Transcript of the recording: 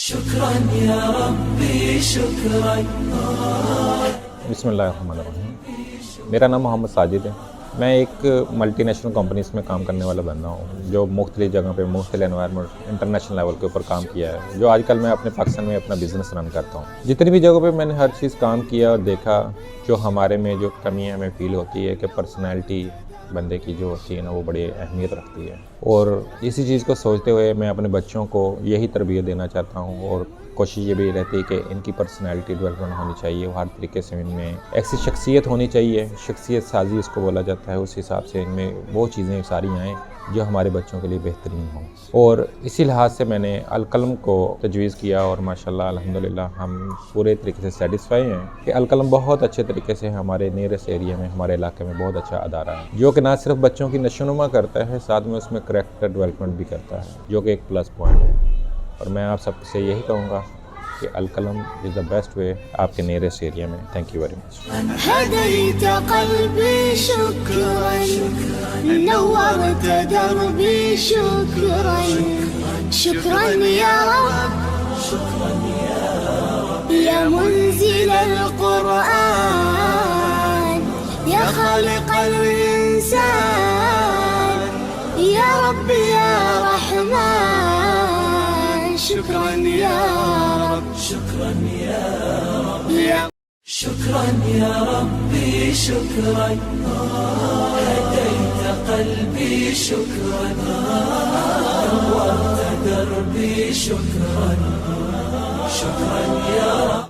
شكرا يا ربي شكرا. بسم اللہ الرحمن الرحیم. میرا نام محمد ساجد ہے. میں ایک ملٹی نیشنل کمپنیز میں کام کرنے والا بندہ ہوں جو مختلف جگہ پہ مختلف انوائرمنٹ انٹرنیشنل لیول کے اوپر کام کیا ہے. جو آج کل میں اپنے پاکستان میں اپنا بزنس رن کرتا ہوں. جتنی بھی جگہوں پہ میں نے ہر چیز کام کیا اور دیکھا، جو ہمارے میں جو کمی ہمیں فیل ہوتی ہے کہ پرسنالٹی بندے کی جو ہوتی ہے نا وہ بڑی اہمیت رکھتی ہے، اور اسی چیز کو سوچتے ہوئے میں اپنے بچوں کو یہی تربیت دینا چاہتا ہوں. اور کوشش یہ بھی رہتی ہے کہ ان کی پرسنالٹی ڈیولپمنٹ ہونی چاہیے، ہر طریقے سے ان میں ایسی شخصیت ہونی چاہیے، شخصیت سازی اس کو بولا جاتا ہے. اس حساب سے ان میں وہ چیزیں ساری آئیں جو ہمارے بچوں کے لیے بہترین ہوں. اور اسی لحاظ سے میں نے القلم کو تجویز کیا، اور ماشاءاللہ الحمدللہ ہم پورے طریقے سے سیٹسفائی ہیں کہ القلم بہت اچھے طریقے سے ہمارے نیئرسٹ ایریا میں، ہمارے علاقے میں بہت اچھا ادارہ ہے، جو کہ نہ صرف بچوں کی نشوونما کرتا ہے، ساتھ میں اس میں کریکٹر ڈیولپمنٹ بھی کرتا ہے، جو کہ ایک پلس پوائنٹ ہے. اور میں آپ سب سے یہی کہوں گا کہ القلم از دا بیسٹ وے آپ کے نیئرسٹ ایریا میں. Thank you very much. هديت قلبي شكرا، نورت دربي شكرا، شكرا يا رب، شكرا يا رب، يا منزل القرآن، يا خالق الإنسان، يا رب يا رحمن، شكرا يا رب، شكرا يا رب، يا شكرا يا ربي شكرا. هديت قلبي شكرا، نورت دربي شكرا، شكرا يا رب.